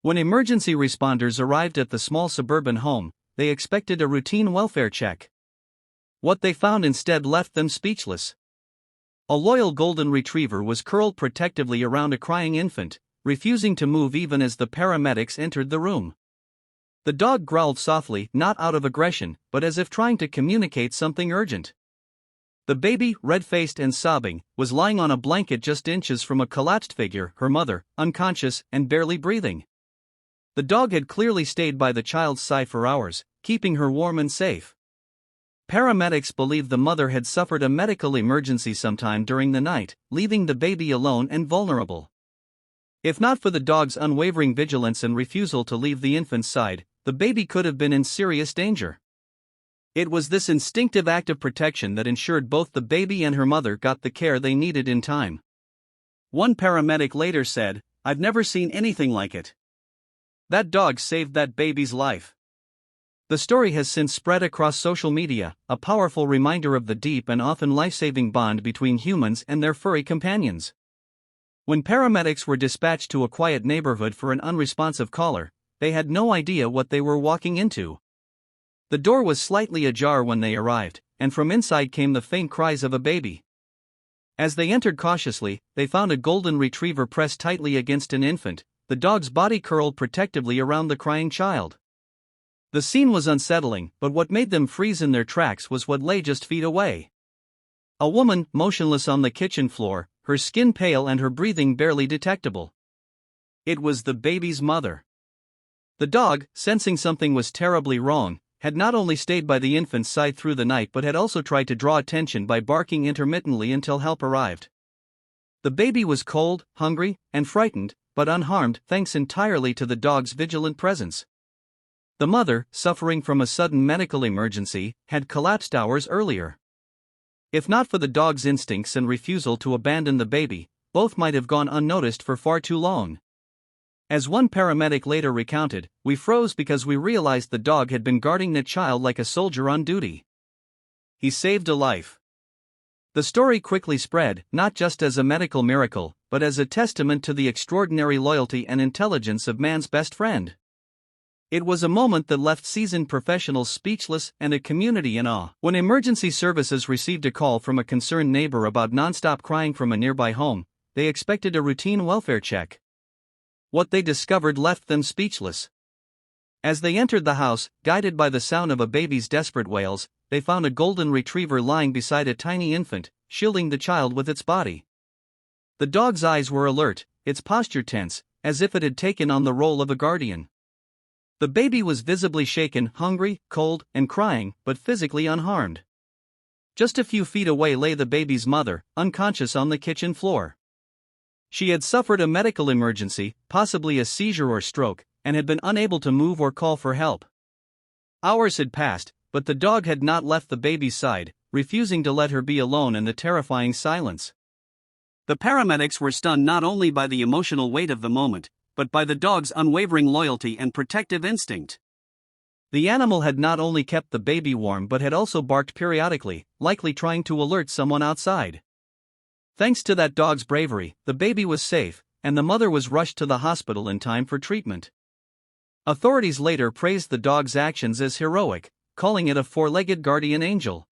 When emergency responders arrived at the small suburban home, they expected a routine welfare check. What they found instead left them speechless. A loyal golden retriever was curled protectively around a crying infant, refusing to move even as the paramedics entered the room. The dog growled softly, not out of aggression, but as if trying to communicate something urgent. The baby, red-faced and sobbing, was lying on a blanket just inches from a collapsed figure, her mother, unconscious and barely breathing. The dog had clearly stayed by the child's side for hours, keeping her warm and safe. Paramedics believe the mother had suffered a medical emergency sometime during the night, leaving the baby alone and vulnerable. If not for the dog's unwavering vigilance and refusal to leave the infant's side, the baby could have been in serious danger. It was this instinctive act of protection that ensured both the baby and her mother got the care they needed in time. One paramedic later said, "I've never seen anything like it. That dog saved that baby's life." The story has since spread across social media, a powerful reminder of the deep and often life-saving bond between humans and their furry companions. When paramedics were dispatched to a quiet neighborhood for an unresponsive caller, they had no idea what they were walking into. The door was slightly ajar when they arrived, and from inside came the faint cries of a baby. As they entered cautiously, they found a golden retriever pressed tightly against an infant, the dog's body curled protectively around the crying child. The scene was unsettling, but what made them freeze in their tracks was what lay just feet away. A woman, motionless on the kitchen floor, her skin pale and her breathing barely detectable. It was the baby's mother. The dog, sensing something was terribly wrong, had not only stayed by the infant's side through the night but had also tried to draw attention by barking intermittently until help arrived. The baby was cold, hungry, and frightened, but unharmed thanks entirely to the dog's vigilant presence. The mother, suffering from a sudden medical emergency, had collapsed hours earlier. If not for the dog's instincts and refusal to abandon the baby, both might have gone unnoticed for far too long. As one paramedic later recounted, "We froze because we realized the dog had been guarding the child like a soldier on duty. He saved a life." The story quickly spread, not just as a medical miracle, but as a testament to the extraordinary loyalty and intelligence of man's best friend. It was a moment that left seasoned professionals speechless and a community in awe. When emergency services received a call from a concerned neighbor about nonstop crying from a nearby home, they expected a routine welfare check. What they discovered left them speechless. As they entered the house, guided by the sound of a baby's desperate wails, they found a golden retriever lying beside a tiny infant, shielding the child with its body. The dog's eyes were alert, its posture tense, as if it had taken on the role of a guardian. The baby was visibly shaken, hungry, cold, and crying, but physically unharmed. Just a few feet away lay the baby's mother, unconscious on the kitchen floor. She had suffered a medical emergency, possibly a seizure or stroke, and had been unable to move or call for help. Hours had passed, but the dog had not left the baby's side, refusing to let her be alone in the terrifying silence. The paramedics were stunned not only by the emotional weight of the moment, but by the dog's unwavering loyalty and protective instinct. The animal had not only kept the baby warm but had also barked periodically, likely trying to alert someone outside. Thanks to that dog's bravery, the baby was safe, and the mother was rushed to the hospital in time for treatment. Authorities later praised the dog's actions as heroic, calling it a four-legged guardian angel.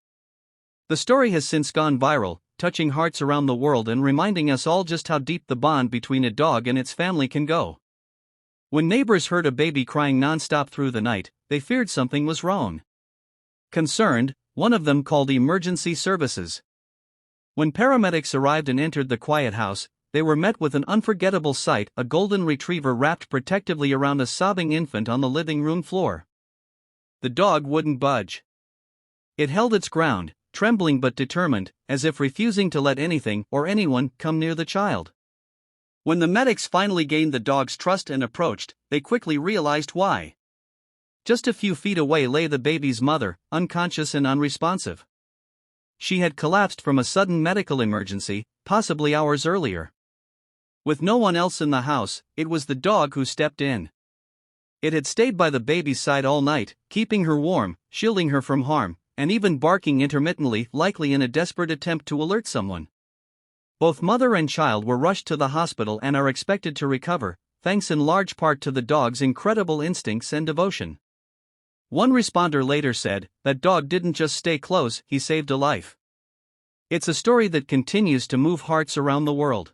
The story has since gone viral, touching hearts around the world and reminding us all just how deep the bond between a dog and its family can go. When neighbors heard a baby crying nonstop through the night, they feared something was wrong. Concerned, one of them called emergency services. When paramedics arrived and entered the quiet house, they were met with an unforgettable sight: a golden retriever wrapped protectively around a sobbing infant on the living room floor. The dog wouldn't budge. It held its ground, trembling but determined, as if refusing to let anything or anyone come near the child. When the medics finally gained the dog's trust and approached, they quickly realized why. Just a few feet away lay the baby's mother, unconscious and unresponsive. She had collapsed from a sudden medical emergency, possibly hours earlier. With no one else in the house, it was the dog who stepped in. It had stayed by the baby's side all night, keeping her warm, shielding her from harm, and even barking intermittently, likely in a desperate attempt to alert someone. Both mother and child were rushed to the hospital and are expected to recover, thanks in large part to the dog's incredible instincts and devotion. One responder later said, "That dog didn't just stay close, he saved a life." It's a story that continues to move hearts around the world.